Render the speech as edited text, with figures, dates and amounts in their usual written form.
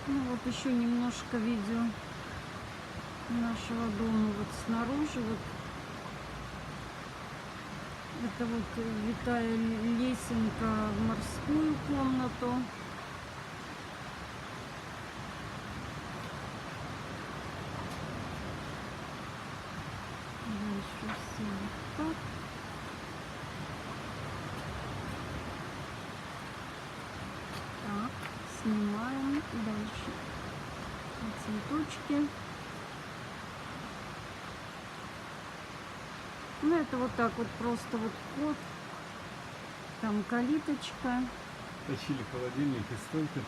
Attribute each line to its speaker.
Speaker 1: Ну вот еще немножко видео нашего дома. Вот снаружи вот это вот витая лесенка в морскую комнату. Дальше все вот так. Так, снимаем дальше цветочки. Ну это вот так вот просто вот вход, там калиточка.
Speaker 2: Точили холодильник и стойка.